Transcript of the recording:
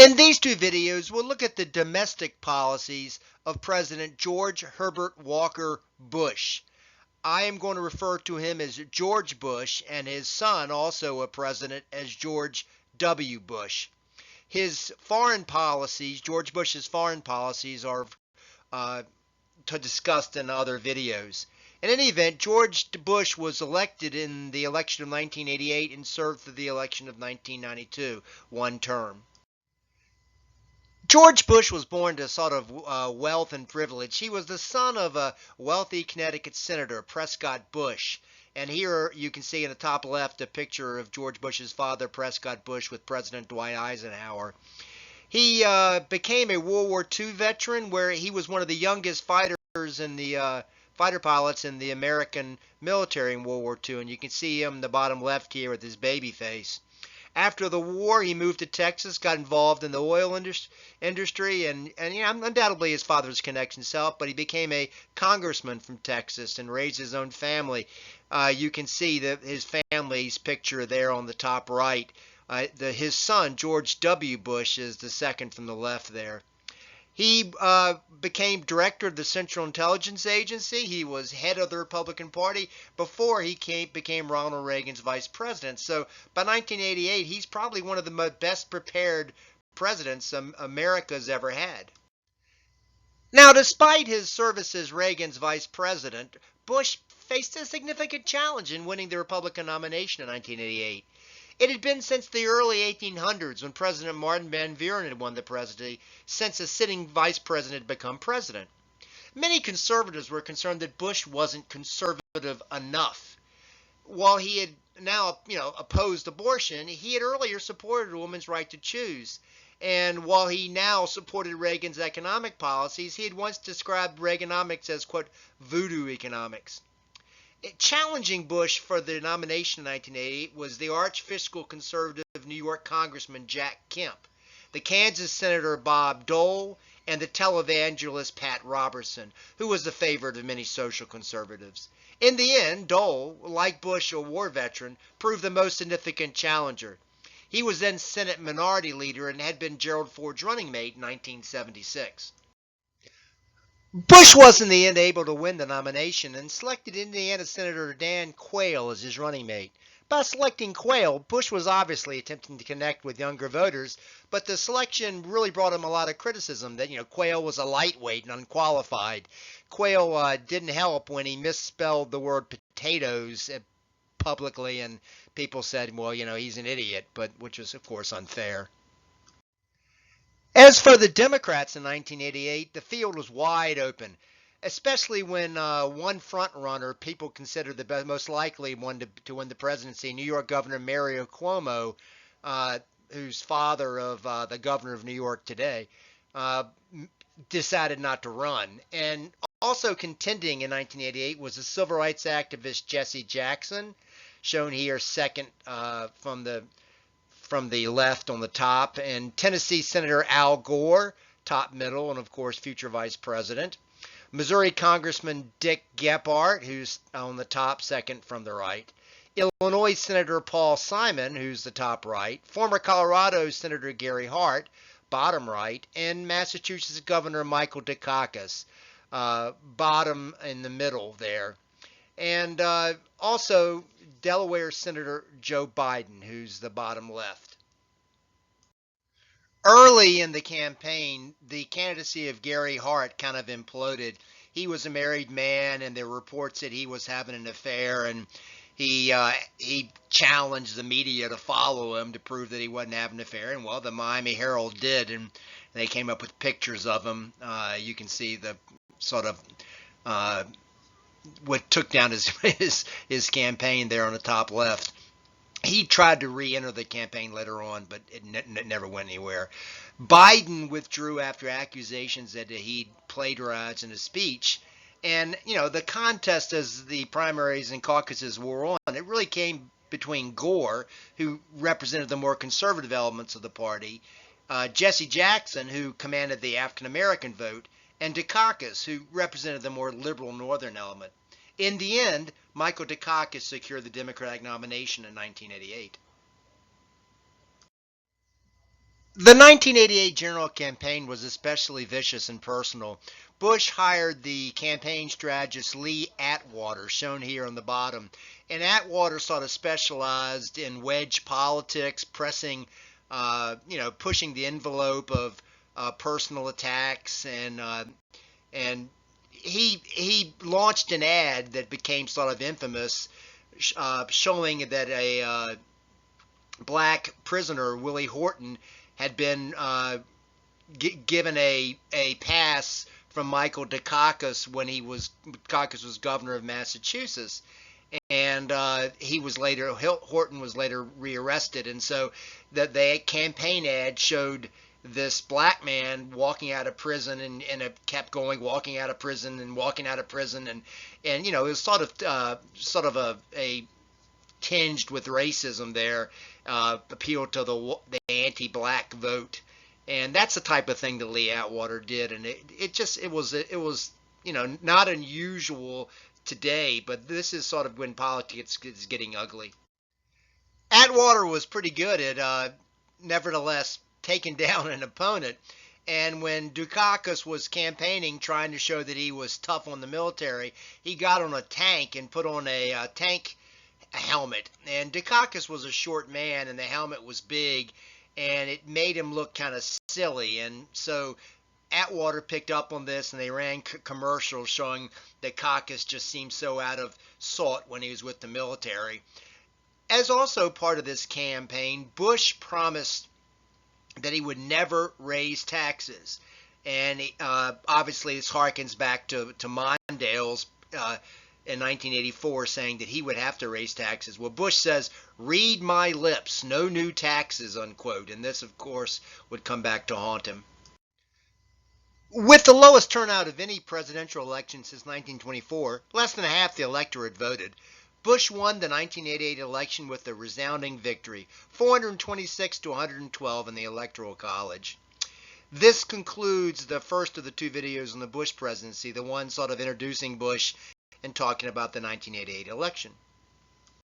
In these two videos, we'll look at the domestic policies of President George Herbert Walker Bush. I am going to refer to him as George Bush and his son, also a president, as George W. Bush. His foreign policies, George Bush's foreign policies, are discussed in other videos. In any event, George Bush was elected in the election of 1988 and served through the election of 1992, one term. George Bush was born to sort of wealth and privilege. He was the son of a wealthy Connecticut senator, Prescott Bush. And here you can see in the top left a picture of George Bush's father, Prescott Bush, with President Dwight Eisenhower. He became a World War II veteran, where he was one of the youngest fighters in the fighter pilots in the American military in World War II. And you can see him in the bottom left here with his baby face. After the war, he moved to Texas, got involved in the oil industry, and you know, undoubtedly his father's connections helped, but he became a congressman from Texas and raised his own family. You can see his family's picture there on the top right. His son, George W. Bush, is the second from the left there. He became director of the Central Intelligence Agency. He was head of the Republican Party before he became Ronald Reagan's vice president. So by 1988, he's probably one of the best prepared presidents America's ever had. Now, despite his service as Reagan's vice president, Bush faced a significant challenge in winning the Republican nomination in 1988. It had been since the early 1800s, when President Martin Van Buren had won the presidency, since a sitting vice president had become president. Many conservatives were concerned that Bush wasn't conservative enough. While he had now, opposed abortion, he had earlier supported a woman's right to choose. And while he now supported Reagan's economic policies, he had once described Reaganomics as, quote, voodoo economics. Challenging Bush for the nomination in 1988 was the arch fiscal conservative New York Congressman Jack Kemp, the Kansas Senator Bob Dole, and the televangelist Pat Robertson, who was the favorite of many social conservatives. In the end, Dole, like Bush, a war veteran, proved the most significant challenger. He was then Senate Minority Leader and had been Gerald Ford's running mate in 1976. Bush was in the end able to win the nomination and selected Indiana Senator Dan Quayle as his running mate. By selecting Quayle, Bush was obviously attempting to connect with younger voters, but the selection really brought him a lot of criticism that, Quayle was a lightweight and unqualified. Quayle didn't help when he misspelled the word potatoes publicly, and people said, well, he's an idiot, which was, of course, unfair. As for the Democrats in 1988, the field was wide open, especially when one front runner people considered the most likely one to win the presidency, New York Governor Mario Cuomo, who's father of the governor of New York today, decided not to run. And also contending in 1988 was the civil rights activist Jesse Jackson, shown here second from the left on the top, and Tennessee Senator Al Gore, top middle, and of course future vice president. Missouri Congressman Dick Gephardt, who's on the top, second from the right. Illinois Senator Paul Simon, who's the top right. Former Colorado Senator Gary Hart, bottom right. And Massachusetts Governor Michael Dukakis, bottom in the middle there. And also Delaware Senator Joe Biden, who's the bottom left. Early in the campaign, the candidacy of Gary Hart kind of imploded. He was a married man, and there were reports that he was having an affair, and he challenged the media to follow him to prove that he wasn't having an affair. And well, the Miami Herald did, and they came up with pictures of him. You can see the sort of what took down his campaign there on the top left. He tried to re-enter the campaign later on, but it never went anywhere. Biden withdrew after accusations that he plagiarized in his speech. And, the contest as the primaries and caucuses wore on, it really came between Gore, who represented the more conservative elements of the party, Jesse Jackson, who commanded the African-American vote, and Dukakis, who represented the more liberal northern element. In the end, Michael Dukakis secured the Democratic nomination in 1988. The 1988 general campaign was especially vicious and personal. Bush hired the campaign strategist Lee Atwater, shown here on the bottom. And Atwater sort of specialized in wedge politics, pushing the envelope of personal attacks, and he launched an ad that became sort of infamous, showing that a black prisoner, Willie Horton, had been given a pass from Michael Dukakis when Dukakis was governor of Massachusetts, and Horton was later rearrested, and so the campaign ad showed this black man walking out of prison, and it kept going, walking out of prison and walking out of prison, and it was sort of a tinged with racism there, appealed to the anti-black vote, and that's the type of thing that Lee Atwater did, and it was not unusual today, but this is sort of when politics is getting ugly. Atwater was pretty good at nevertheless taking down an opponent. And when Dukakis was campaigning, trying to show that he was tough on the military, he got on a tank and put on a tank helmet. And Dukakis was a short man, and the helmet was big, and it made him look kind of silly. And so Atwater picked up on this, and they ran commercials showing that Dukakis just seemed so out of sort when he was with the military. As also part of this campaign, Bush promised that he would never raise taxes. And obviously this harkens back to Mondale's in 1984 saying that he would have to raise taxes. Well, Bush says, "Read my lips, no new taxes," unquote. And this, of course, would come back to haunt him. With the lowest turnout of any presidential election since 1924, less than half the electorate voted. Bush won the 1988 election with a resounding victory, 426 to 112 in the Electoral College. This concludes the first of the two videos on the Bush presidency, the one sort of introducing Bush and talking about the 1988 election.